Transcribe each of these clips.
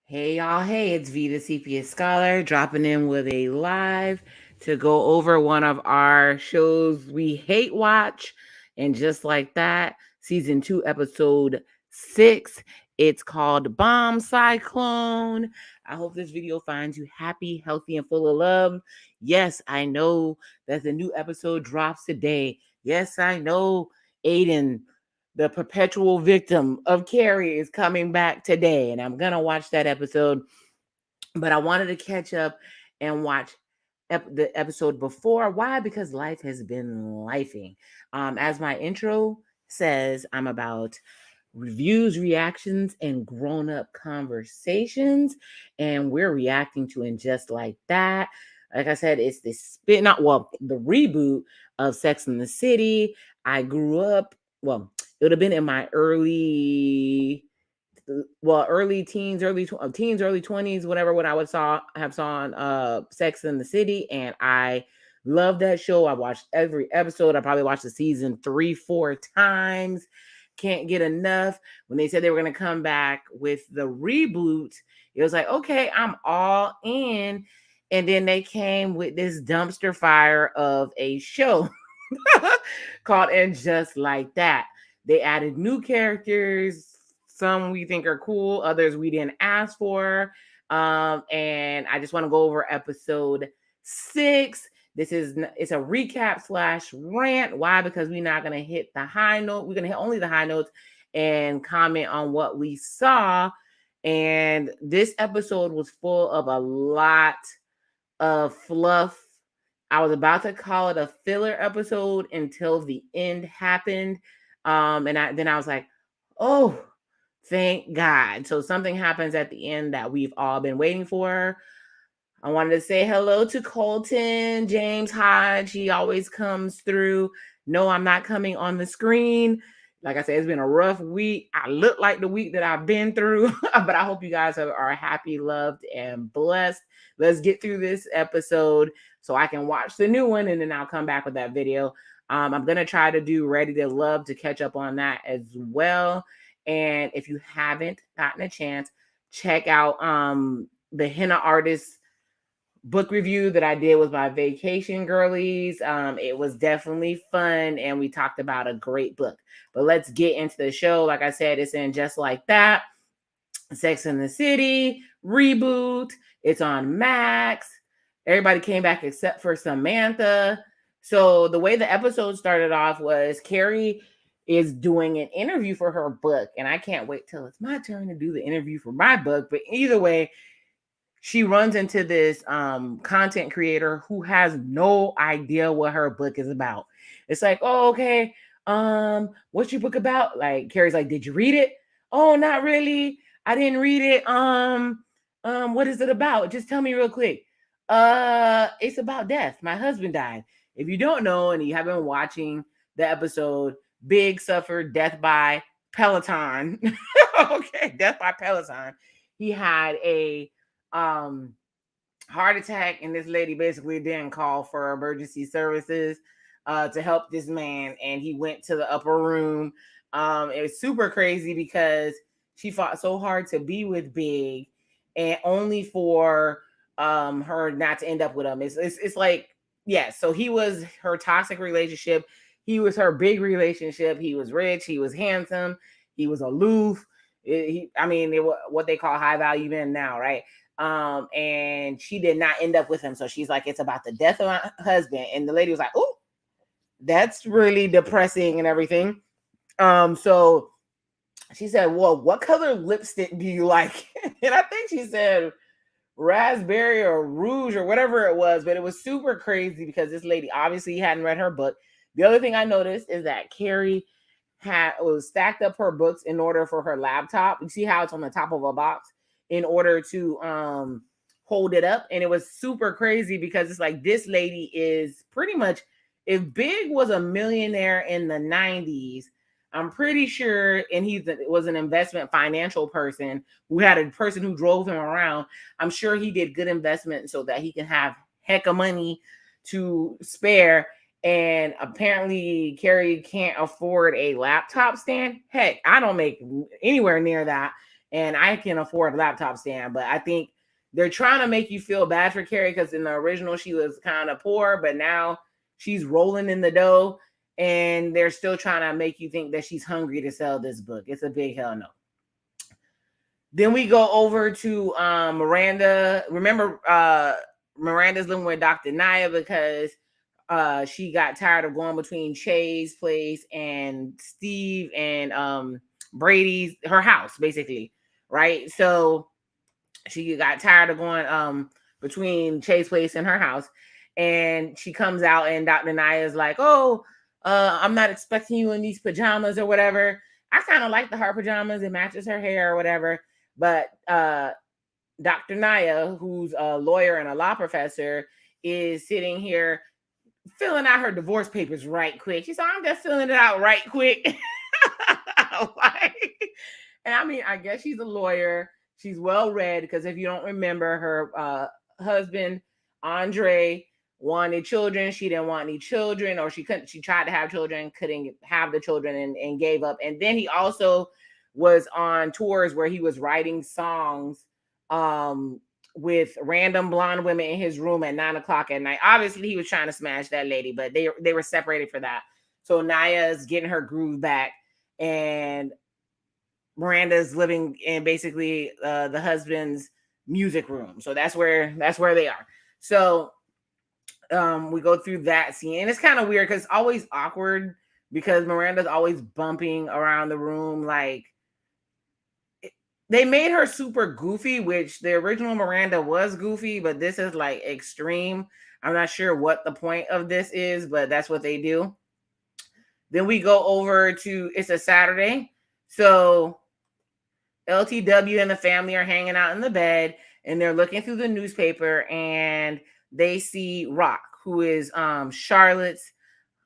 Hey y'all, hey, it's V the CPS Scholar dropping in with a live to go over one of our shows we hate watch. And just like that, season 2, episode 6. It's called Bomb Cyclone. I hope this video finds you happy, healthy, and full of love. Yes, I know that the new episode drops today. Yes, I know Aiden, the perpetual victim of Carrie, is coming back today, and I'm gonna watch that episode. But I wanted to catch up and watch the episode before. Why? Because life has been lifing. As my intro says, I'm about reviews, reactions, and grown up conversations, and we're reacting to And Just Like That. Like I said, it's the the reboot of Sex in the City. I grew up, well, it would have been in my early teens, early 20s, whatever, when I would have saw Sex in the City, and I love that show. I watched every episode. I probably watched the season 3-4 times. Can't get enough. When they said they were going to come back with the reboot, it was like, okay, I'm all in. And then they came with this dumpster fire of a show called And Just Like That. They added new characters. Some we think are cool, others we didn't ask for. And I just want to go over episode 6. It's a recap slash rant. Why? Because we're not gonna hit the high note. We're gonna hit only the high notes and comment on what we saw. And this episode was full of a lot of fluff. I was about to call it a filler episode until the end happened. Then I was like, oh, thank God. So something happens at the end that we've all been waiting for. I wanted to say hello to Colton, James Hodge. He always comes through. No, I'm not coming on the screen. Like I said, it's been a rough week. I look like the week that I've been through, but I hope you guys are happy, loved, and blessed. Let's get through this episode so I can watch the new one, and then I'll come back with that video. I'm going to try to do Ready to Love to catch up on that as well. And if you haven't gotten a chance, check out the henna artist book review that I did with my vacation girlies. It was definitely fun, and we talked about a great book. But let's get into the show. Like I said, it's In Just Like That, Sex in the City reboot. It's on Max. Everybody came back except for Samantha. So the way the episode started off was Carrie is doing an interview for her book, and I can't wait till it's my turn to do the interview for my book. But either way, she runs into this content creator who has no idea what her book is about. It's like, oh, okay, what's your book about? Like, Carrie's like, did you read it? Oh, not really. I didn't read it. What is it about? Just tell me real quick. It's about death. My husband died. If you don't know and you haven't been watching the episode, Big suffered death by Peloton. Okay, death by Peloton. He had a um heart attack, and this lady basically didn't call for emergency services to help this man, and he went to the upper room. It was super crazy because she fought so hard to be with Big, and only for her not to end up with him. It's like, yeah, so he was her toxic relationship, he was her big relationship. He was rich, he was handsome, he was aloof. What they call high value men now, right? And she did not end up with him. So she's like, it's about the death of my husband. And the lady was like, oh, that's really depressing and everything. So she said, well, what color lipstick do you like? And I think she said raspberry or rouge or whatever it was, but it was super crazy because this lady obviously hadn't read her book. The other thing I noticed is that Carrie was stacked up her books in order for her laptop. You see how it's on the top of a box in order to hold it up, and it was super crazy because it's like this lady is pretty much, if Big was a millionaire in the 90s, I'm pretty sure, and was an investment financial person who had a person who drove him around. I'm sure he did good investment so that he can have heck of money to spare. And apparently Carrie can't afford a laptop stand. Heck, I don't make anywhere near that. and I can afford a laptop stand, but I think they're trying to make you feel bad for Carrie because in the original she was kind of poor, but now she's rolling in the dough, and they're still trying to make you think that she's hungry to sell this book. It's a big hell no. Then we go over to Miranda. Remember, Miranda's living with Dr. Naya because she got tired of going between Shay's place and Steve and Brady's, her house, basically, right? So she got tired of going between Chase place and her house, and she comes out, and Dr. Naya is like, "Oh, I'm not expecting you in these pajamas or whatever." I kind of like her pajamas; it matches her hair or whatever. But Dr. Naya, who's a lawyer and a law professor, is sitting here filling out her divorce papers right quick. She said, "I'm just filling it out right quick." And I mean, I guess she's a lawyer. She's well read because if you don't remember, her husband Andre wanted children. She didn't want any children, or she couldn't. She tried to have children, couldn't have the children, and gave up. And then he also was on tours where he was writing songs with random blonde women in his room at 9:00 at night. Obviously, he was trying to smash that lady, but they were separated for that. So Naya's getting her groove back, and Miranda's living in basically the husband's music room. So that's where they are. So we go through that scene, and it's kind of weird because it's always awkward because Miranda's always bumping around the room. Like, they made her super goofy, which the original Miranda was goofy, but this is like extreme. I'm not sure what the point of this is, but that's what they do. Then we go over to, it's a Saturday. So LTW and the family are hanging out in the bed, and they're looking through the newspaper, and they see Rock, who is Charlotte's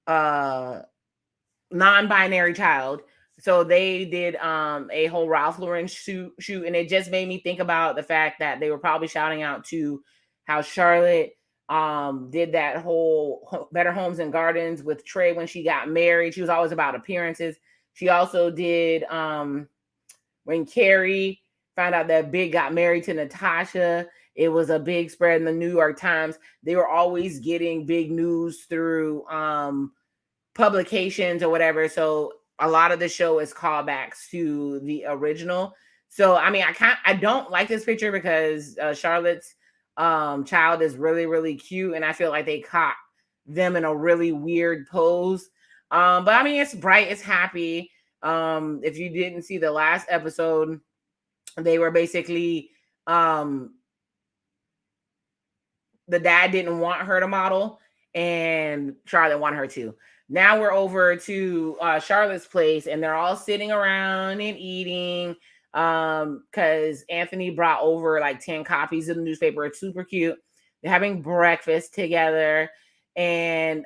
non-binary child. So they did a whole Ralph Lauren shoot, and it just made me think about the fact that they were probably shouting out to how Charlotte did that whole Better Homes and Gardens with Trey when she got married. She was always about appearances. She also did when Carrie found out that Big got married to Natasha. It was a big spread in the New York Times. They were always getting big news through publications or whatever. So a lot of the show is callbacks to the original. So I mean, I don't like this picture because Charlotte's child is really, really cute, and I feel like they caught them in a really weird pose. But I mean, it's bright, it's happy. If you didn't see the last episode, they were basically the dad didn't want her to model, and Charlotte wanted her to. Now we're over to Charlotte's place, and they're all sitting around and eating because Anthony brought over like 10 copies of the newspaper. It's super cute. They're having breakfast together, and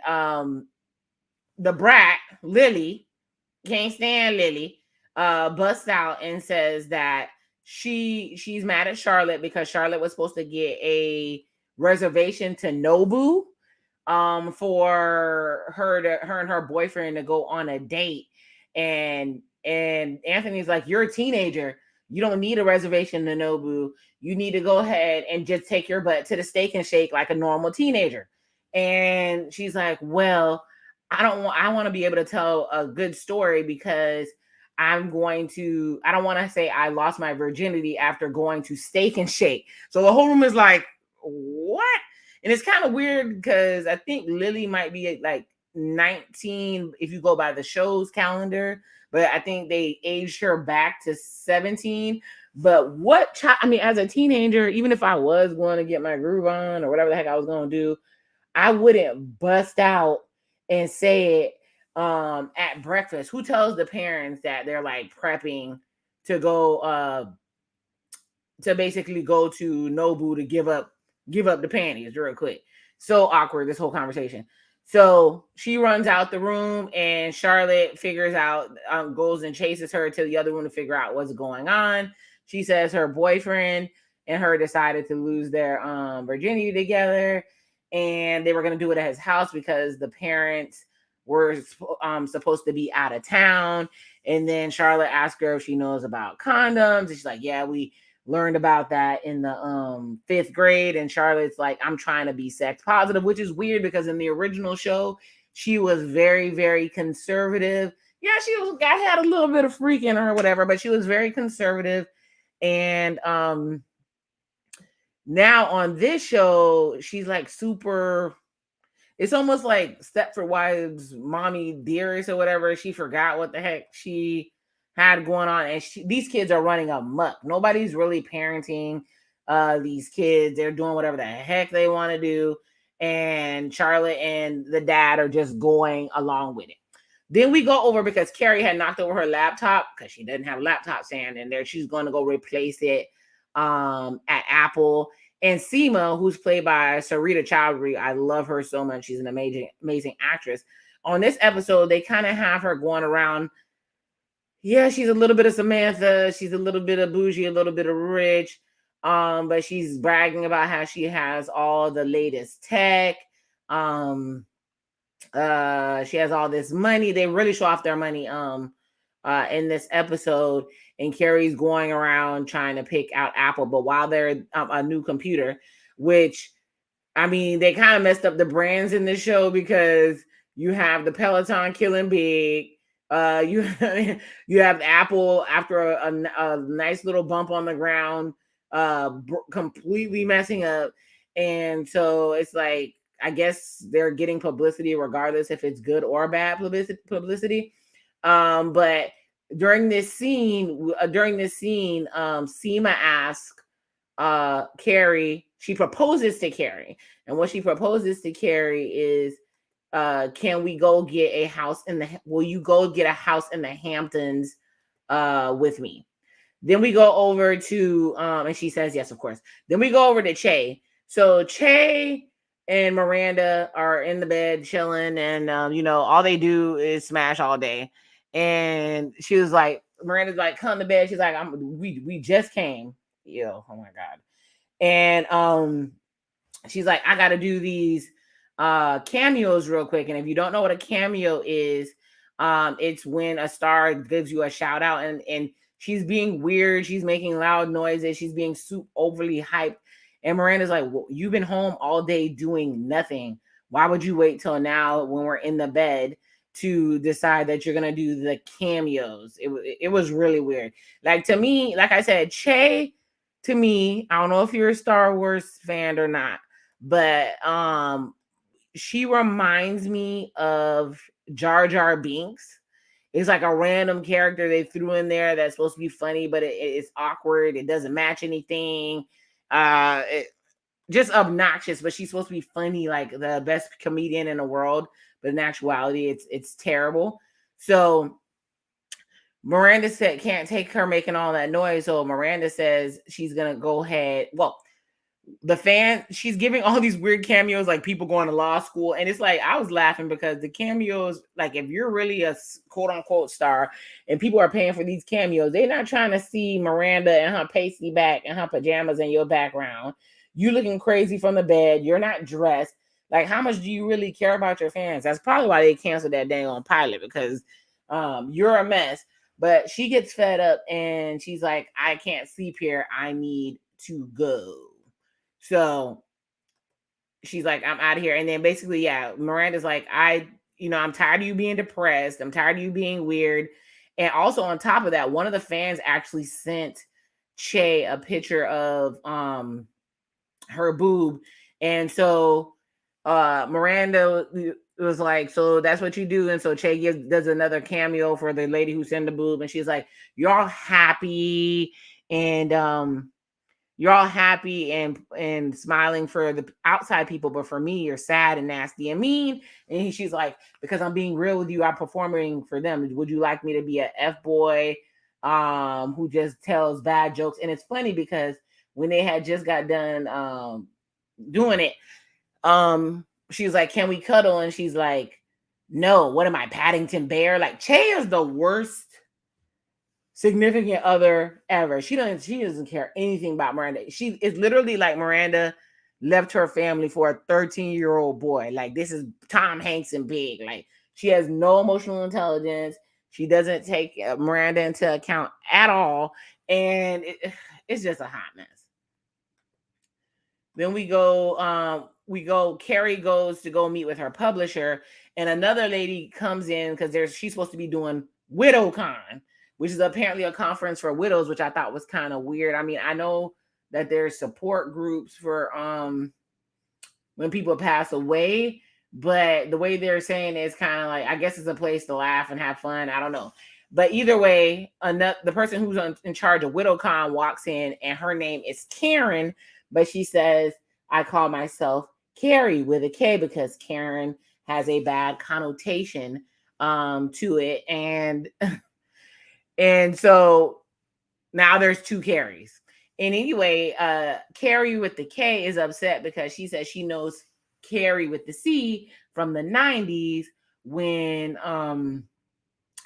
the brat, Lily, can't stand Lily, busts out and says that she's mad at Charlotte because Charlotte was supposed to get a reservation to Nobu for her and her boyfriend to go on a date, and Anthony's like, "You're a teenager, you don't need a reservation to Nobu, you need to go ahead and just take your butt to the Steak and Shake like a normal teenager." And she's like, "Well, I want to be able to tell a good story because I don't want to say I lost my virginity after going to Steak and Shake." So the whole room is like, what? And it's kind of weird because I think Lily might be like 19 if you go by the show's calendar, but I think they aged her back to 17. But what child, I mean, as a teenager, even if I was going to get my groove on or whatever the heck I was going to do, I wouldn't bust out and say it at breakfast. Who tells the parents that they're like prepping to go to basically go to Nobu to give up the panties real quick? So awkward, this whole conversation. So she runs out the room, and Charlotte figures out, goes and chases her to the other room to figure out what's going on. She says her boyfriend and her decided to lose their virginity together, and they were going to do it at his house because the parents were supposed to be out of town. And then Charlotte asked her if she knows about condoms. And she's like, yeah, we learned about that in the 5th grade. And Charlotte's like, I'm trying to be sex positive, which is weird because in the original show, she was very, very conservative. Yeah, I had a little bit of freak in her or whatever, but she was very conservative. And now on this show, she's like super, it's almost like Stepford Wives, Mommy Dearest or whatever. She forgot what the heck she had going on, and these kids are running amok. Nobody's really parenting these kids. They're doing whatever the heck they want to do, and Charlotte and the dad are just going along with it. Then we go over because Carrie had knocked over her laptop because she doesn't have a laptop stand in there. She's going to go replace it at Apple. And Seema, who's played by Sarita Chowdhury, I love her so much. She's an amazing actress. On this episode, they kind of have her going around. Yeah, she's a little bit of Samantha. She's a little bit of bougie, a little bit of rich. But she's bragging about how she has all the latest tech. She has all this money. They really show off their money in this episode, and Carrie's going around trying to pick out Apple, but while they're a new computer, which I mean, they kind of messed up the brands in this show because you have the Peloton killing big. You you have Apple after a nice little bump on the ground, completely messing up, and so it's like, I guess they're getting publicity regardless if it's good or bad publicity. But during this scene, Seema asks Carrie, she proposes to Carrie. And what she proposes to Carrie is, can we go get a house will you go get a house in the Hamptons with me? Then we go over to, and she says yes, of course. Then we go over to Che. So Che and Miranda are in the bed chilling, and all they do is smash all day. And she was like, Miranda's like, come to bed. She's like, we just came. Yo, oh my God. And she's like, I gotta do these cameos real quick. And if you don't know what a cameo is, it's when a star gives you a shout out, and she's being weird, she's making loud noises, she's being overly hyped. And Miranda's like, well, you've been home all day doing nothing. Why would you wait till now when we're in the bed to decide that you're gonna do the cameos? It was really weird. Like, to me, like I said, Che, to me, I don't know if you're a Star Wars fan or not, but she reminds me of Jar Jar Binks. It's like a random character they threw in there that's supposed to be funny, but it's awkward. It doesn't match anything. Just obnoxious, but she's supposed to be funny, like the best comedian in the world. But in actuality, it's terrible. So Miranda said can't take her making all that noise. So Miranda says she's gonna go ahead. Well, she's giving all these weird cameos, like people going to law school, and it's like, I was laughing because the cameos, like, if you're really a quote unquote star and people are paying for these cameos, they're not trying to see Miranda and her pasty back and her pajamas in your background. You looking crazy from the bed, you're not dressed. Like, how much do you really care about your fans? That's probably why they canceled that dang on pilot, because you're a mess. But she gets fed up and she's like, I can't sleep here, I need to go. So she's like, I'm out of here. And then basically, yeah, Miranda's like, I'm tired of you being depressed. I'm tired of you being weird. And also on top of that, one of the fans actually sent Che a picture of her boob. And so Miranda was like, so that's what you do. And so Che does another cameo for the lady who sent the boob. And she's like, you're all happy and you're all happy and smiling for the outside people, but for me, you're sad and nasty and mean. And she's like, because I'm being real with you, I'm performing for them. Would you like me to be a F-boy who just tells bad jokes? And it's funny because when they had just got done doing it, she's like, can we cuddle? And she's like, no, what am I, Paddington Bear? Like, Che is the worst significant other ever. She doesn't care anything about Miranda. It's literally like Miranda left her family for a 13-year-old boy. Like, this is Tom Hanks and big. Like, She has no emotional intelligence. She doesn't take Miranda into account at all, and it's just a hot mess. Then Carrie goes to go meet with her publisher, and another lady comes in because she's supposed to be doing WidowCon, which is apparently a conference for widows, which I thought was kind of weird. I mean, I know that there's support groups for when people pass away, but the way they're saying it's kind of like, I guess it's a place to laugh and have fun. I don't know. But either way, the person who's in charge of WidowCon walks in, and her name is Karen, but she says, I call myself Carrie with a K because Karen has a bad connotation to it. And so now there's two Carries. And anyway, Carrie with the K is upset because she says she knows Carrie with the C from the 90s when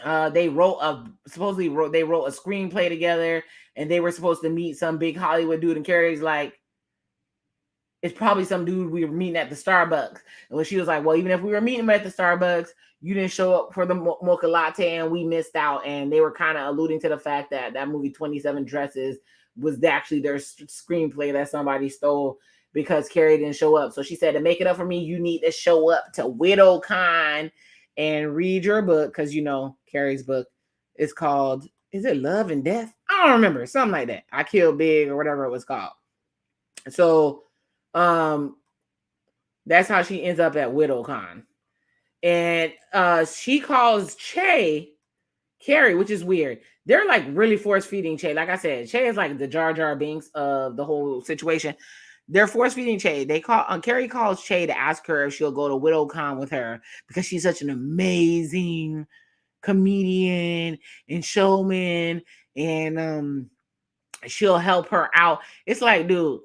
they wrote a screenplay together, and they were supposed to meet some big Hollywood dude, and Carrie's like, it's probably some dude we were meeting at the Starbucks. And when she was like, well, even if we were meeting him at the Starbucks, you didn't show up for the mocha latte and we missed out. And they were kind of alluding to the fact that that movie 27 Dresses was actually their screenplay that somebody stole because Carrie didn't show up. So she said, to make it up for me, you need to show up to WidowCon and read your book, because Carrie's book is called, is it Love and Death? I don't remember, something like that. I Killed Big or whatever it was called. So that's how she ends up at WidowCon. And she calls Che Carrie, which is weird. They're like really force feeding Che. Like I said, Che is like the Jar Jar Binks of the whole situation. They're force feeding Che. Carrie calls Che to ask her if she'll go to WidowCon with her because she's such an amazing comedian and showman, and she'll help her out. It's like, dude,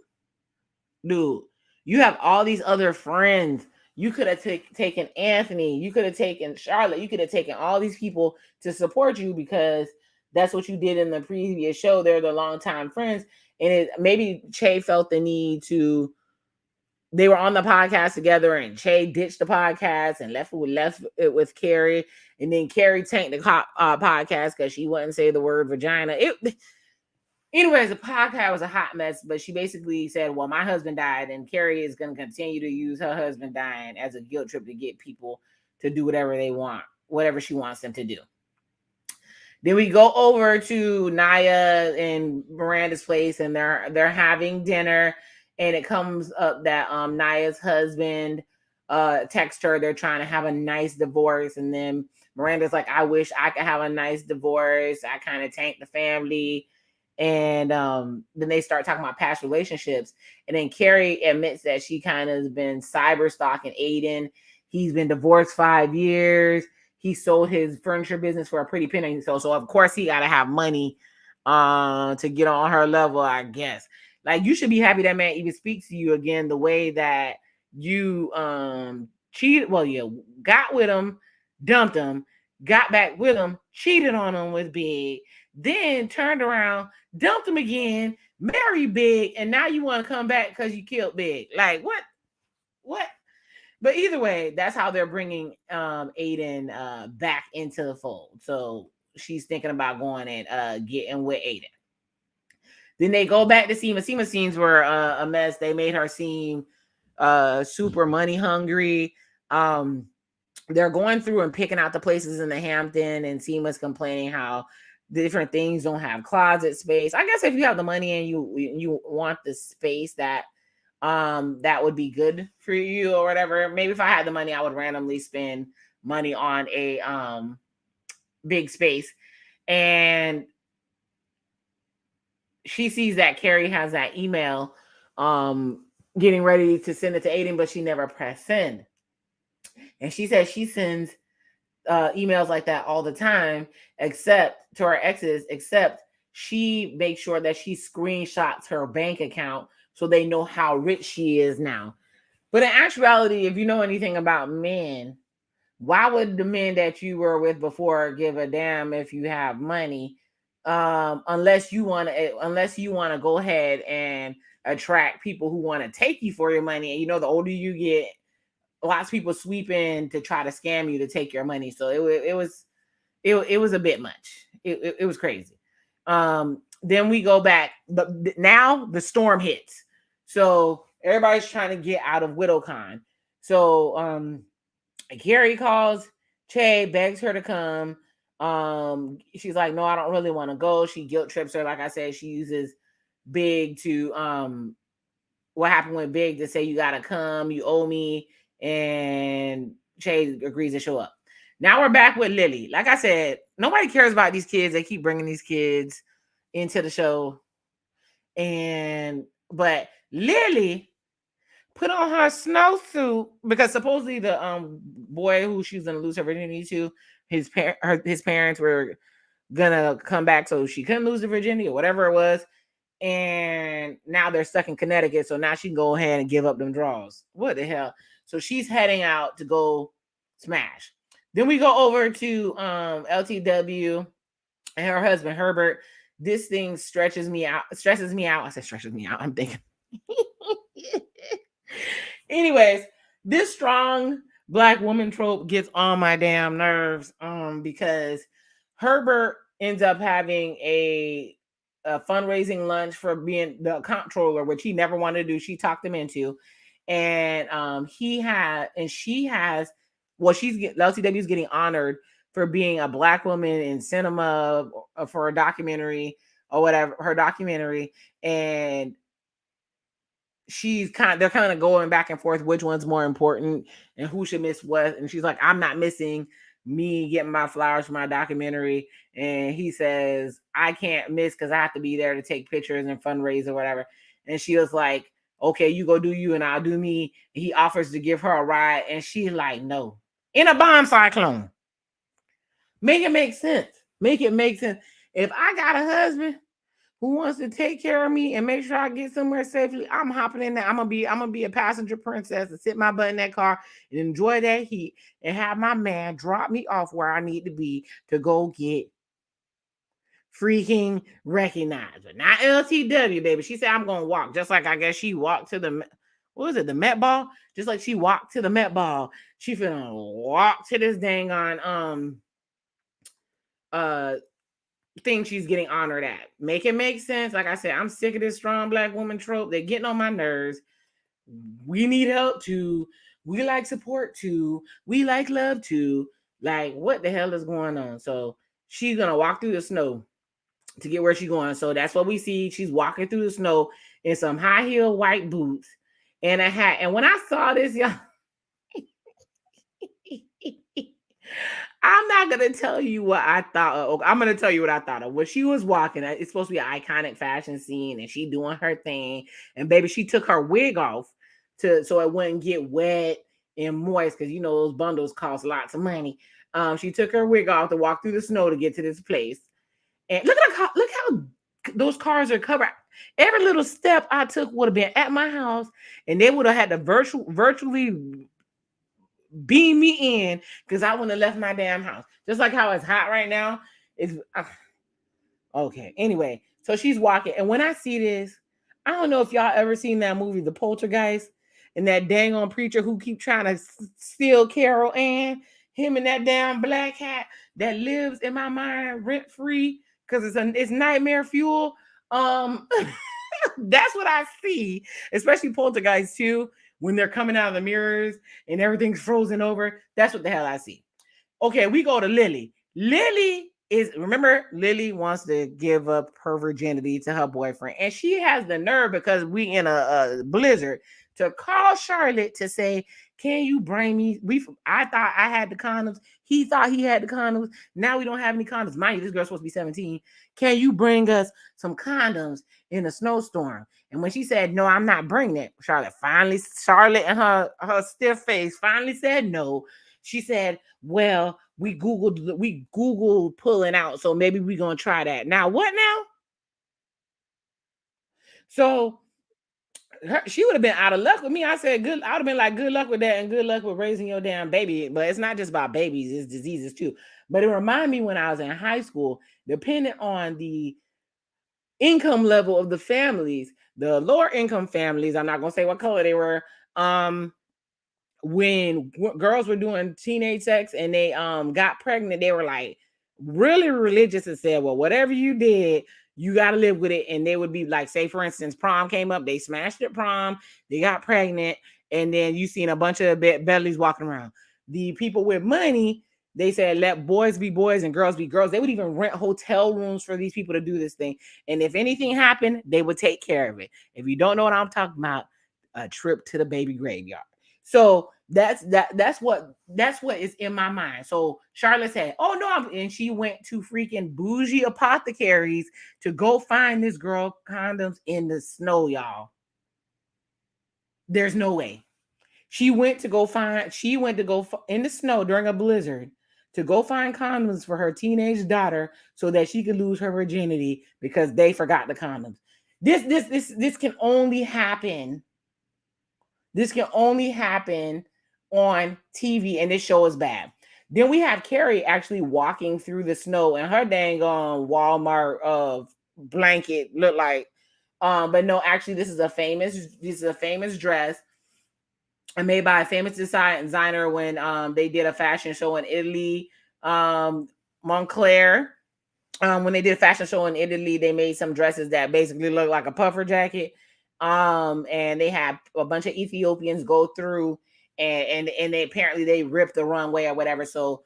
you have all these other friends. You could have taken Anthony. You could have taken Charlotte. You could have taken all these people to support you because that's what you did in the previous show. They're the longtime friends. And maybe Che felt the need to, they were on the podcast together, and Che ditched the podcast and left it with Carrie. And then Carrie tanked the podcast because she wouldn't say the word vagina. Anyways, the podcast was a hot mess, but she basically said, well, my husband died, and Carrie is going to continue to use her husband dying as a guilt trip to get people to do whatever they want, whatever she wants them to do. Then we go over to Naya and Miranda's place, and they're having dinner, and it comes up that Naya's husband texts her. They're trying to have a nice divorce, and then Miranda's like, I wish I could have a nice divorce. I kind of tanked the family. And then they start talking about past relationships. And then Carrie admits that she kind of has been cyber stalking Aiden. He's been divorced 5 years. He sold his furniture business for a pretty penny. So of course he got to have money to get on her level, I guess. Like, you should be happy that man even speaks to you again the way that you cheated. Well, yeah, got with him, dumped him, got back with him, cheated on him with Big, then turned around, dumped him again, married Big, and now you want to come back because you killed Big. Like, what? But either way, that's how they're bringing Aiden back into the fold. So she's thinking about going and getting with Aiden. Then they go back to Seema. Seema's scenes were a mess. They made her seem super money hungry. They're going through and picking out the places in the Hampton, and Seema's complaining how different things don't have closet space. I guess if you have the money and you want the space, that would be good for you or whatever. Maybe if I had the money, I would randomly spend money on a big space. And she sees that Carrie has that email getting ready to send it to Aiden, but she never pressed send. And she says she sends emails like that all the time, except to her exes, except she makes sure that she screenshots her bank account so they know how rich she is now. But in actuality, if you know anything about men, why would the men that you were with before give a damn if you have money? Unless you want to go ahead and attract people who want to take you for your money. And the older you get, lots of people sweeping to try to scam you to take your money. So it was a bit much. It was crazy. Then we go back, but now the storm hits. So everybody's trying to get out of WidowCon. So Carrie calls Che, begs her to come. She's like, no, I don't really want to go. She guilt trips her. Like I said, she uses Big to what happened with Big to say you gotta come, you owe me, and Che agrees to show up. Now we're back with Lily. Like I said, nobody cares about these kids. They keep bringing these kids into the show, but Lily put on her snowsuit because supposedly the boy who she was gonna lose her virginity to, his parents were gonna come back so she couldn't lose the virginity or whatever it was. And now they're stuck in Connecticut, so now she can go ahead and give up them draws. What the hell? So she's heading out to go smash. Then we go over to LTW and her husband Herbert. This thing stresses me out. I said stresses me out. I'm thinking. Anyways, this strong black woman trope gets on my damn nerves because Herbert ends up having a fundraising lunch for being the comptroller, which he never wanted to do. She talked him into, and LCW is getting honored for being a black woman in cinema for a documentary or whatever, her documentary, and they're kind of going back and forth which one's more important and who should miss what. And she's like, I'm not missing me getting my flowers for my documentary. And he says, I can't miss because I have to be there to take pictures and fundraise or whatever. And she was like, okay, you go do you and I'll do me. And he offers to give her a ride. And she's like, no. In a bomb cyclone. Make it make sense. Make it make sense. If I got a husband who wants to take care of me and make sure I get somewhere safely, I'm hopping in there. I'm gonna be a passenger princess and sit my butt in that car and enjoy that heat and have my man drop me off where I need to be to go get freaking recognized. But not LTW, baby. She said I'm gonna walk, just like I guess she walked to the the Met Ball? Just like she walked to the Met Ball, she finna walk to this dang on thing she's getting honored at. Make it make sense. Like I said, I'm sick of this strong black woman trope. They're getting on my nerves. We need help too. We like support too. We like love too. Like, what the hell is going on? So she's gonna walk through the snow to get where she's going. So that's what we see. She's walking through the snow in some high heel white boots and a hat. And when I saw this, y'all, I'm not going to tell you what I thought of. I'm going to tell you what I thought of. When she was walking, it's supposed to be an iconic fashion scene and she doing her thing. And baby, she took her wig off so it wouldn't get wet and moist because, you know, those bundles cost lots of money. She took her wig off to walk through the snow to get to this place. And look how those cars are covered. Every little step I took would have been at my house and they would have had to virtually beam me in because I wouldn't have left my damn house. Just like how it's hot right now. It's okay. Anyway, so she's walking, and when I see this, I don't know if y'all ever seen that movie, The Poltergeist, and that dang on preacher who keep trying to steal Carol Ann, him in that damn black hat that lives in my mind rent free because it's nightmare fuel. That's what I see, especially Poltergeist 2. When they're coming out of the mirrors and everything's frozen over, that's what the hell I see. Okay, we go to Lily. Lily wants to give up her virginity to her boyfriend, and she has the nerve because we in a blizzard to call Charlotte to say, can you bring me? I thought I had the condoms. He thought he had the condoms. Now we don't have any condoms. Mind you, this girl's supposed to be 17. Can you bring us some condoms in a snowstorm? And when she said, no, I'm not bringing it, Charlotte and her stiff face finally said no. She said, well, we Googled pulling out, so maybe we're going to try that. Now, what now? So she would have been out of luck with me. I said, good. I would have been like, good luck with that and good luck with raising your damn baby. But it's not just about babies, it's diseases too. But it reminded me when I was in high school, depending on the income level of the families, the lower income families, I'm not going to say what color they were, when girls were doing teenage sex and they got pregnant, they were like really religious and said, well, whatever you did, you got to live with it. And they would be like, say for instance, prom came up, they smashed at prom, they got pregnant, and then you seen a bunch of bellies walking around. The people with money, they said let boys be boys and girls be girls. They would even rent hotel rooms for these people to do this thing, and if anything happened, they would take care of it. If you don't know what I'm talking about, a trip to the baby graveyard. So that's what is in my mind. So Charlotte said, "Oh no," and she went to freaking bougie apothecaries to go find this girl condoms in the snow, y'all. There's no way. She went to go in the snow during a blizzard to go find condoms for her teenage daughter so that she could lose her virginity because they forgot the condoms. This can only happen. This can only happen on TV, and this show is bad. Then we have Carrie actually walking through the snow, and her dang on Walmart blanket looked like, but no, actually, this is a famous dress made by a famous designer when they did a fashion show in Italy. Moncler. When they did a fashion show in Italy, they made some dresses that basically look like a puffer jacket. And they had a bunch of Ethiopians go through, and they apparently they ripped the runway or whatever. So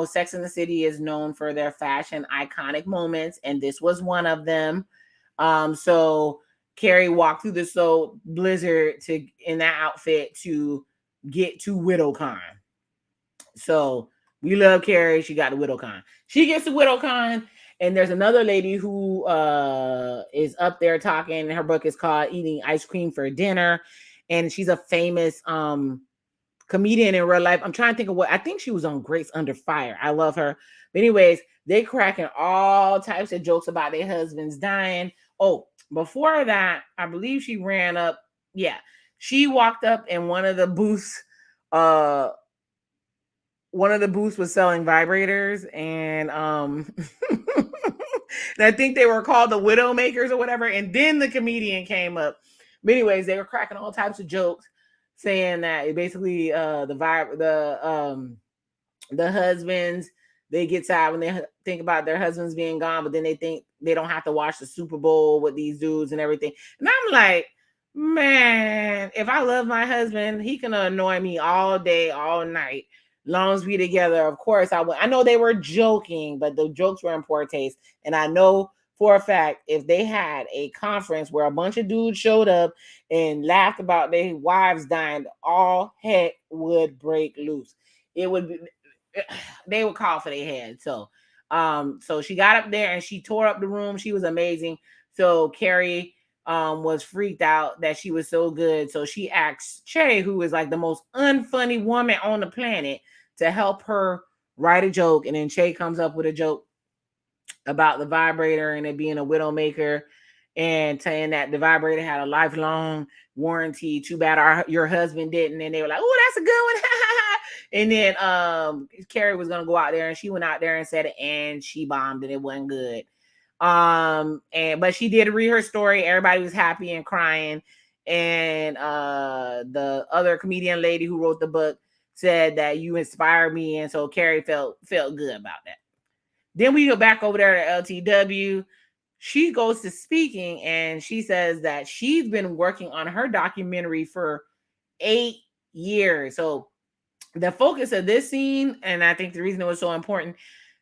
Sex and the City is known for their fashion iconic moments, and this was one of them. So Carrie walked through the blizzard in that outfit to get to WidowCon. So we love Carrie. She got the WidowCon. She gets to WidowCon, and there's another lady who is up there talking. Her book is called Eating Ice Cream for Dinner, and she's a famous comedian in real life. I'm trying to think of I think she was on Grace Under Fire. I love her. But anyways, they cracking all types of jokes about their husbands dying. Oh, before that, I believe she ran up. Yeah, she walked up in one of the booths. One of the booths was selling vibrators, and and I think they were called the Widowmakers or whatever. And then the comedian came up. But anyways, they were cracking all types of jokes, saying that basically the husbands, they get sad when they think about their husbands being gone, but then they think they don't have to watch the Super Bowl with these dudes and everything. And I'm like, man, if I love my husband, he can annoy me all day, all night. Long as we together, of course I would. I know they were joking, but the jokes were in poor taste. And I know for a fact, if they had a conference where a bunch of dudes showed up and laughed about their wives dying, all heck would break loose. It would be, they would call for their head. So she got up there and she tore up the room. She was amazing. So Carrie was freaked out that she was so good. So she asked Che, who is like the most unfunny woman on the planet, to help her write a joke. And then Che comes up with a joke about the vibrator and it being a widowmaker, and saying that the vibrator had a lifelong warranty. Too bad your husband didn't. And they were like, oh, that's a good one. And then Carrie was gonna go out there, and she went out there and said it, and she bombed, and it wasn't good. But she did read her story. Everybody was happy and crying. And the other comedian lady who wrote the book said that you inspired me, and so Carrie felt good about that. Then we go back over there to LTW. She goes to speaking, and she says that she's been working on her documentary for 8 years. So the focus of this scene, and I think the reason it was so important,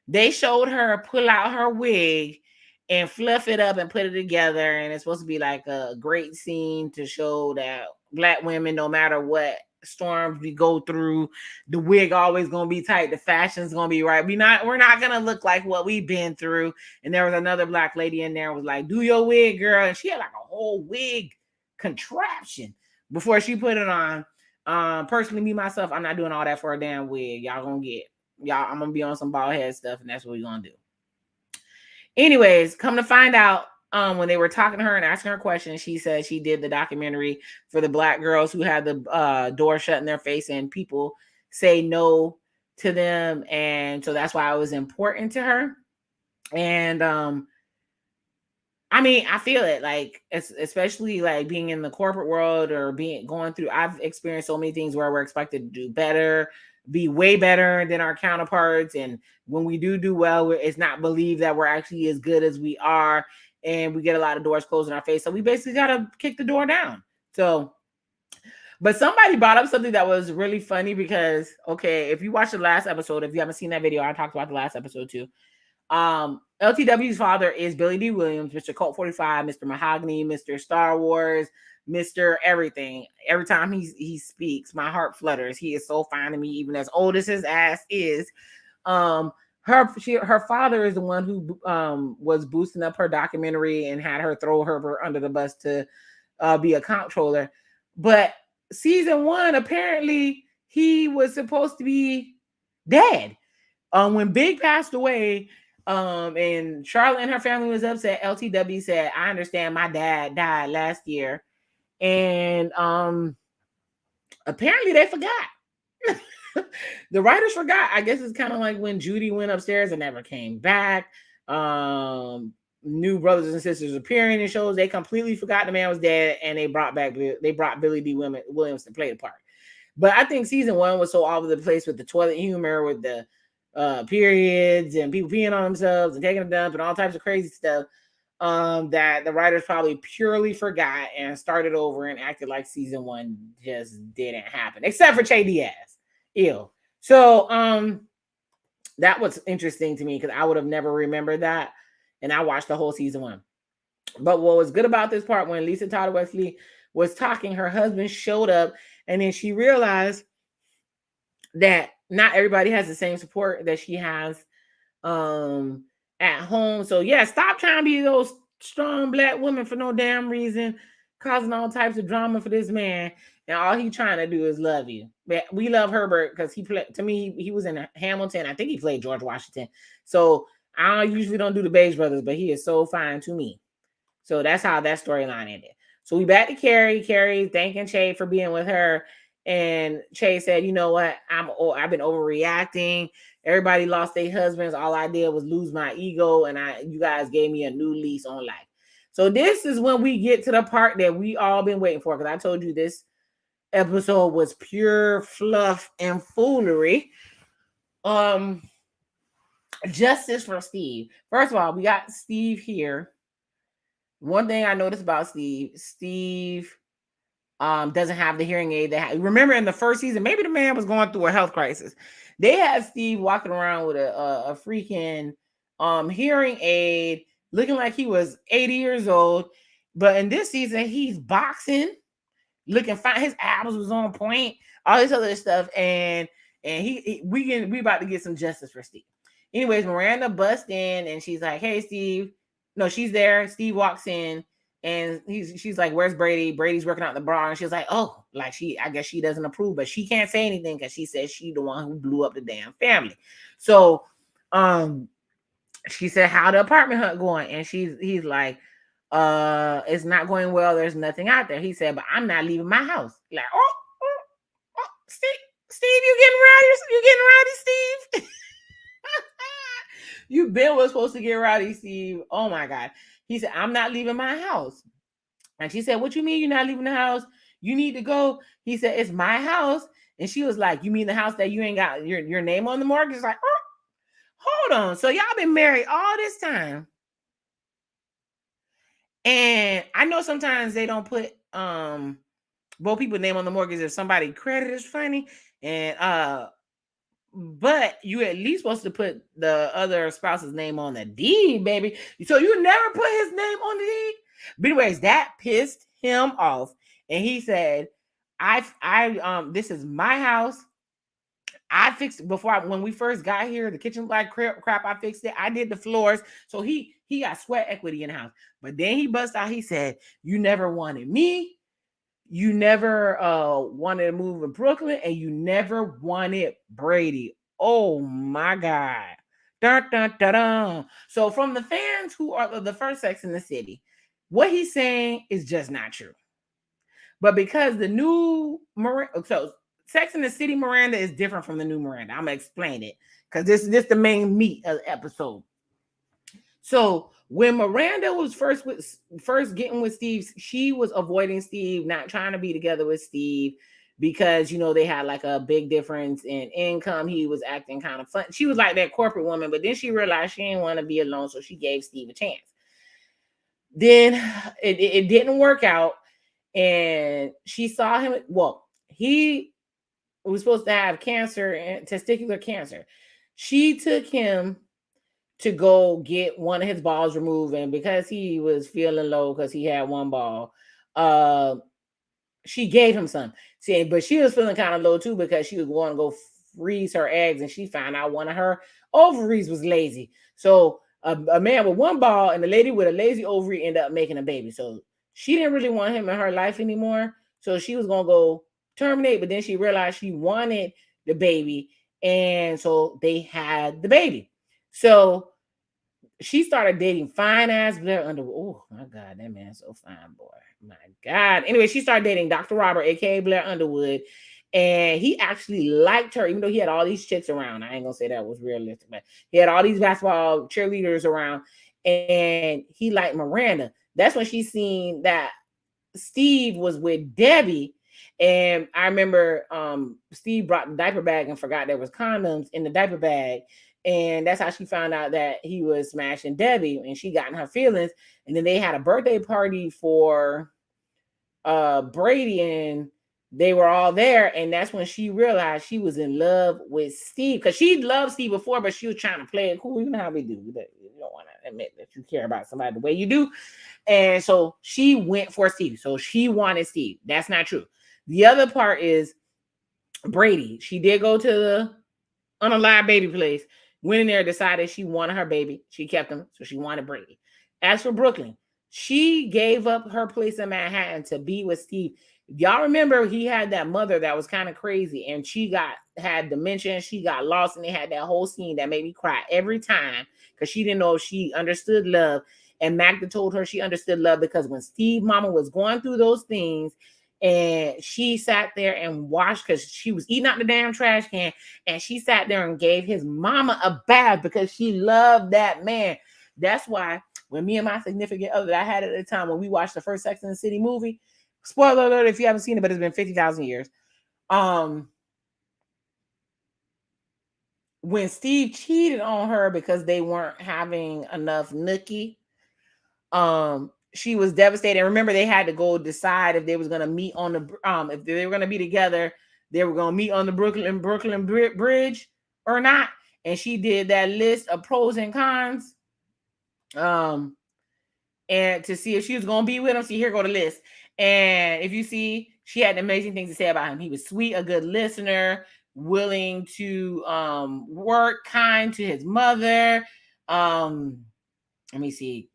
they showed her pull out her wig and fluff it up and put it together. And it's supposed to be like a great scene to show that Black women, no matter what storms we go through, the wig always gonna be tight, the fashion's gonna be right. We're not gonna look like what we've been through. And there was another Black lady in there was like, do your wig, girl. And she had like a whole wig contraption before she put it on. Personally, me myself, I'm not doing all that for a damn wig. I'm gonna be on some bald head stuff, and that's what we're gonna do. Anyways, come to find out, when they were talking to her and asking her questions, she said she did the documentary for the Black girls who had the door shut in their face and people say no to them. And so that's why it was important to her. And mean, I feel it, like, especially like being in the corporate world or going through. I've experienced so many things where we're expected to do better, be way better than our counterparts, and when we do well, it's not believed that we're actually as good as we are, and we get a lot of doors closed in our face. So we basically got to kick the door down. So, but somebody brought up something that was really funny because, okay, if you watch the last episode, if you haven't seen that video, I talked about the last episode too. LTW's father is Billy D. Williams, Mr. Colt 45, Mr. Mahogany, Mr. Star Wars, Mr. Everything. Every time he speaks, my heart flutters. He is so fine to me, even as old as his ass is. Her father is the one who was boosting up her documentary and had her throw her under the bus to be a comptroller. But season 1, apparently he was supposed to be dead. When Big passed away, and Charlotte and her family was upset, LTW said, I understand my dad died last year. And apparently they forgot. The writers forgot. I guess it's kind of like when Judy went upstairs and never came back. New brothers and sisters appearing in shows. They completely forgot the man was dead, and they brought Billy D. Williams to play the part. But I think season 1 was so all over the place with the toilet humor, with the periods and people peeing on themselves and taking a dump and all types of crazy stuff, that the writers probably purely forgot and started over and acted like season 1 just didn't happen, except for Che Diaz. Ew. So that was interesting to me because I would have never remembered that, and I watched the whole season 1. But what was good about this part, when Lisa Todd Wesley was talking, her husband showed up, and then she realized that not everybody has the same support that she has at home. So yeah, stop trying to be those strong Black women for no damn reason, causing all types of drama for this man. And all he trying to do is love you. But we love Herbert because he played, to me, he was in Hamilton. I think he played George Washington. So I usually don't do the Beige Brothers, but he is so fine to me. So that's how that storyline ended. So we back to Carrie. Carrie thanking Che for being with her. And Che said, you know what? I've been overreacting. Everybody lost their husbands. All I did was lose my ego, and you guys gave me a new lease on life. So this is when we get to the part that we all been waiting for, because I told you this episode was pure fluff and foolery. Justice for Steve. First of all, we got Steve here. One thing I noticed about Steve doesn't have the hearing aid. Remember in the first season, maybe the man was going through a health crisis. They had Steve walking around with a freaking hearing aid, looking like he was 80 years old. But in this season, he's boxing, looking fine. His abs was on point, all this other stuff, and we about to get some justice for Steve. Anyways, Miranda busts in and she's like, "Hey, Steve." No, she's there. Steve walks in and she's like, "Where's Brady?" Brady's working out in the bar, and she's like, "Oh," like I guess she doesn't approve, but she can't say anything because she says she's the one who blew up the damn family. So, she said, "How the apartment hunt going?" And he's like, "It's not going well. There's nothing out there." He said, "But I'm not leaving my house." Like, oh, Steve, you getting rowdy, Steve. You was supposed to get rowdy, Steve. Oh my God. He said, "I'm not leaving my house." And she said, "What you mean you're not leaving the house? You need to go." He said, "It's my house." And she was like, "You mean the house that you ain't got your name on the mortgage?" Like, oh, hold on. So y'all been married all this time. And I know sometimes they don't put both people's name on the mortgage if somebody credit is funny. And but you at least supposed to put the other spouse's name on the deed, baby. So you never put his name on the deed. But anyways, that pissed him off. And he said, this is my house. I fixed it when we first got here, the kitchen like crap, I fixed it. I did the floors. So he got sweat equity in the house. But then he bust out, he said, "You never wanted me. You never wanted to move in Brooklyn, and you never wanted Brady." Oh my God. Dun, dun, dun, dun. So from the fans who are the first Sex in the City, what he's saying is just not true. But because the new Sex in the City Miranda is different from the new Miranda. I'm gonna explain it because this is the main meat of the episode. So When Miranda was first getting with Steve, she was avoiding Steve, not trying to be together with Steve because they had like a big difference in income. He was acting kind of fun. She was like that corporate woman, but then she realized she didn't want to be alone, so she gave Steve a chance. Then it didn't work out, and she saw him. Well, he was supposed to have cancer and testicular cancer. She took him to go get one of his balls removed, and because he was feeling low because he had one ball, uh she gave him some. See, but she was feeling kind of low too because she was going to go freeze her eggs, and she found out one of her ovaries was lazy. So a man with one ball and a lady with a lazy ovary ended up making a baby. So she didn't really want him in her life anymore. So she was gonna go terminate, but then she realized she wanted the baby, and so they had the baby. So she started dating fine ass Blair Underwood. Oh my God, that man's so fine, boy. My God. Anyway, she started dating Dr. Robert, aka Blair Underwood, and he actually liked her, even though he had all these chicks around. I ain't gonna say that was realistic, but he had all these basketball cheerleaders around, and he liked Miranda. That's when she seen that Steve was with Debbie. And I remember Steve brought the diaper bag and forgot there was condoms in the diaper bag. And that's how she found out that he was smashing Debbie, and she got in her feelings. And then they had a birthday party for Brady, and they were all there. And that's when she realized she was in love with Steve, because she loved Steve before, but she was trying to play it cool. You know how we do. You don't want to admit that you care about somebody the way you do. And so she went for Steve. So she wanted Steve. That's not true. The other part is Brady. She did go to the unalive baby place, went in there, decided she wanted her baby. She kept him, so she wanted Brady. As for Brooklyn, she gave up her place in Manhattan to be with Steve. Y'all remember he had that mother that was kind of crazy, and she had dementia, and she got lost, and they had that whole scene that made me cry every time because she didn't know if she understood love. And Magda told her she understood love because when Steve mama was going through those things, and she sat there and watched, because she was eating out the damn trash can, and she sat there and gave his mama a bath because she loved that man. That's why when me and my significant other that I had at the time, when we watched the first Sex and the City movie, spoiler alert if you haven't seen it, but it's been 50,000 years. When Steve cheated on her because they weren't having enough nookie, she was devastated. And remember, they had to go decide if they was gonna meet on the if they were gonna be together, they were gonna meet on the Brooklyn Bridge or not. And she did that list of pros and cons, and to see if she was gonna be with him. See, here go the list. And if you see, she had amazing things to say about him. He was sweet, a good listener, willing to work, kind to his mother. Let me see.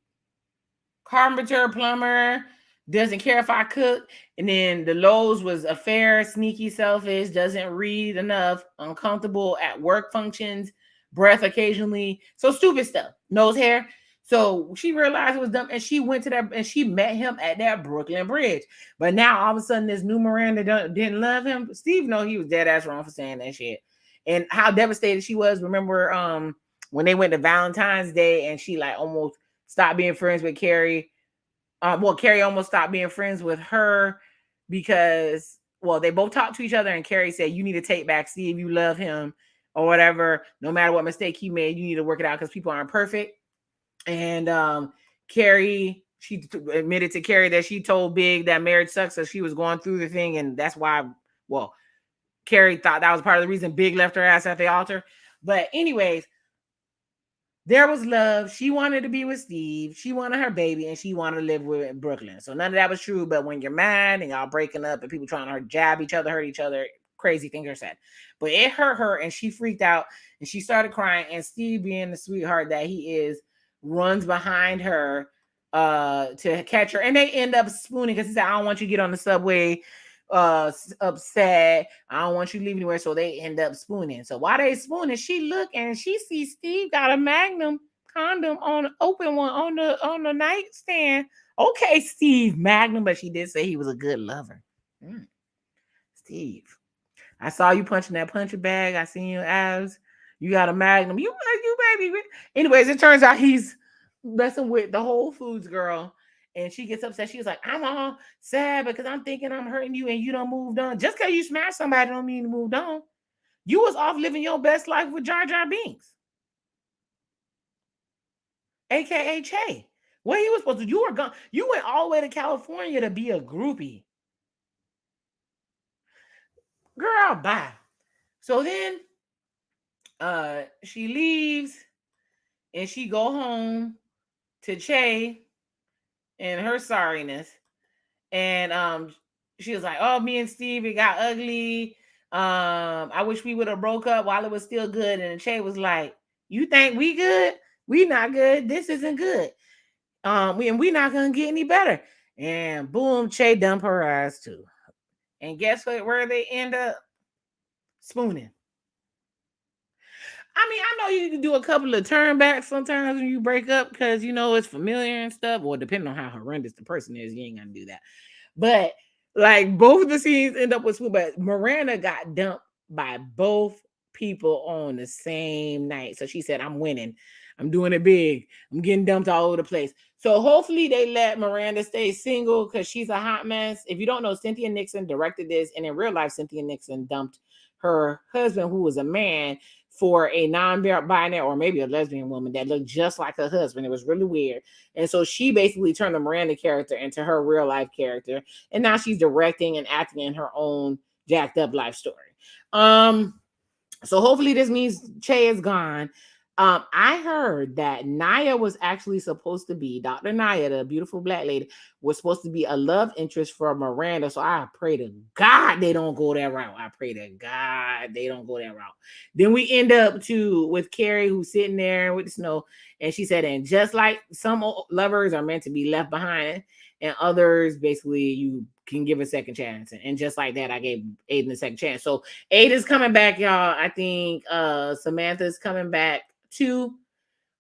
Carpenter, plumber, doesn't care if I cook. And then the lows was affair, sneaky, selfish, doesn't read enough, uncomfortable at work functions, breath occasionally. So stupid stuff. Nose hair. So she realized it was dumb, and she went to that, and she met him at that Brooklyn Bridge. But now all of a sudden, this new Miranda didn't love him. Steve know he was dead ass wrong for saying that shit. And how devastated she was. Remember when they went to Valentine's Day, and she like almost stopped being friends with Carrie. Carrie almost stopped being friends with her because, they both talked to each other, and Carrie said, "You need to take back Steve. You love him or whatever. No matter what mistake he made, you need to work it out because people aren't perfect." And Carrie, she admitted to Carrie that she told Big that marriage sucks, so she was going through the thing, and that's why, Carrie thought that was part of the reason Big left her ass at the altar. But anyways, there was love. She wanted to be with Steve. She wanted her baby, and she wanted to live with Brooklyn. So none of that was true. But when you're mad and y'all breaking up and people trying to jab each other, hurt each other, crazy things are said. But it hurt her, and she freaked out, and she started crying. And Steve, being the sweetheart that he is, runs behind her to catch her. And they end up spooning because he said, "I don't want you to get on the subway upset. I don't want you to leave anywhere." So they end up spooning. So while they spooning, she look and she sees Steve got a Magnum condom on open one on the nightstand. Okay, Steve, Magnum, but she did say he was a good lover. Steve, I saw you punching that punching bag. I seen your abs. You got a Magnum. You baby. Anyways, it turns out he's messing with the Whole Foods girl. And she gets upset. She was like, I'm all sad because I'm thinking I'm hurting you and you don't moved on. Just because you smashed somebody don't mean you moved on. You was off living your best life with Jar Jar Binks, aka Che. What he was supposed to, you were gone. You went all the way to California to be a groupie. Girl, bye. So then she leaves and she go home to Che and her sorriness. And she was like, oh, me and Steve, it got ugly. I wish we would have broke up while it was still good. And Che was like, you think we good? We not good. This isn't good. We not gonna get any better. And boom, Che dump her ass too. And guess what? Where they end up? Spooning. I mean, I know you can do a couple of turnbacks sometimes when you break up because you know it's familiar and stuff, or depending on how horrendous the person is, you ain't gonna do that. But like both of the scenes end up with spoon. But Miranda got dumped by both people on the same night. So she said, I'm winning. I'm doing it big. I'm getting dumped all over the place. So hopefully they let Miranda stay single because she's a hot mess. If you don't know, Cynthia Nixon directed this, and in real life, Cynthia Nixon dumped her husband, who was a man, for a non-binary or maybe a lesbian woman that looked just like her husband. It was really weird. And so she basically turned the Miranda character into her real life character. And now she's directing and acting in her own jacked up life story. So hopefully this means Che is gone. I heard that Naya was actually supposed to be, Dr. Naya, the beautiful black lady, was supposed to be a love interest for Miranda. So I pray to God they don't go that route. I pray to God they don't go that route. Then we end up with Carrie, who's sitting there with the snow, and she said, and just like some lovers are meant to be left behind, and others basically you can give a second chance. And just like that, I gave Aiden a second chance. So Aiden's coming back, y'all. I think Samantha's coming back too.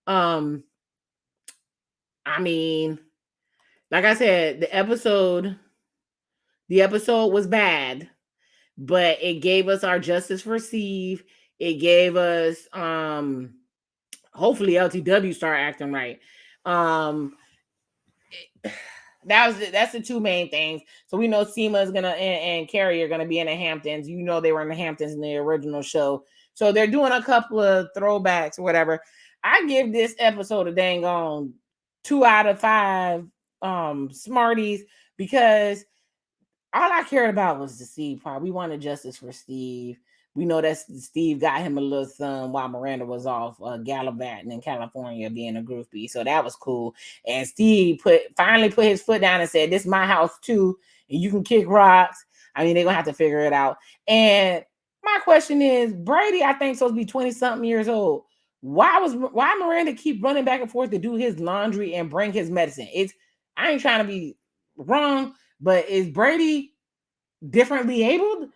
I mean, like I said, the episode was bad, but it gave us our justice for Steve. It gave us hopefully LTW start acting right. That's the two main things. So we know Seema is gonna and Carrie are gonna be in the Hamptons. You know they were in the Hamptons in the original show. So they're doing a couple of throwbacks or whatever. I give this episode a dang on 2 out of 5 Smarties because all I cared about was the Steve part. We wanted justice for Steve. We know that Steve got him a little son while Miranda was off gallivanting in California being a groupie. So that was cool. And Steve finally put his foot down and said, this is my house too. And you can kick rocks. I mean, they're going to have to figure it out. And my question is, Brady, I think, supposed to be 20-something years old. Why Miranda keep running back and forth to do his laundry and bring his medicine? I ain't trying to be wrong, but is Brady differently abled?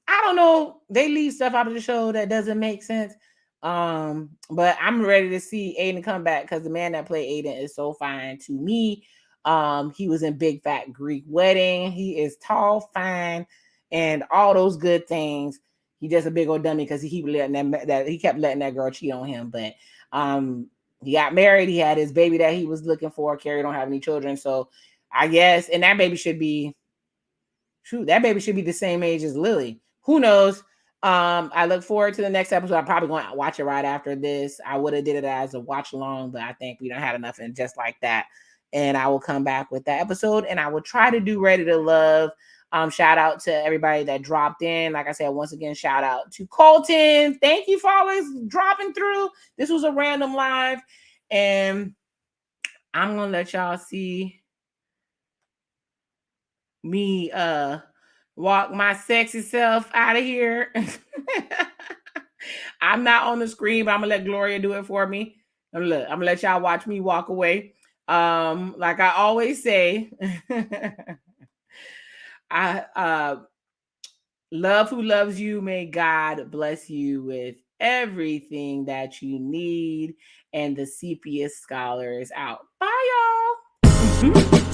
I don't know. They leave stuff out of the show that doesn't make sense. But I'm ready to see Aiden come back because the man that played Aiden is so fine to me. He was in Big Fat Greek Wedding. He is tall, fine, and all those good things. He just a big old dummy because he kept letting that girl cheat on him. But he got married. He had his baby that he was looking for. Carrie don't have any children, so I guess, and that baby should be the same age as Lily. Who knows? I look forward to the next episode. I'm probably going to watch it right after this. I would have did it as a watch along, but I think we don't have enough and just like that. And I will come back with that episode and I will try to do Ready to Love. Shout out to everybody that dropped in. Like I said, once again, shout out to Colton. Thank you for always dropping through. This was a random live and I'm going to let y'all see me walk my sexy self out of here. I'm not on the screen, but I'm gonna let Gloria do it for me. I'm gonna let y'all watch me walk away. Like I always say, I love who loves you. May God bless you with everything that you need. And the CPS Scholar is out. Bye, y'all.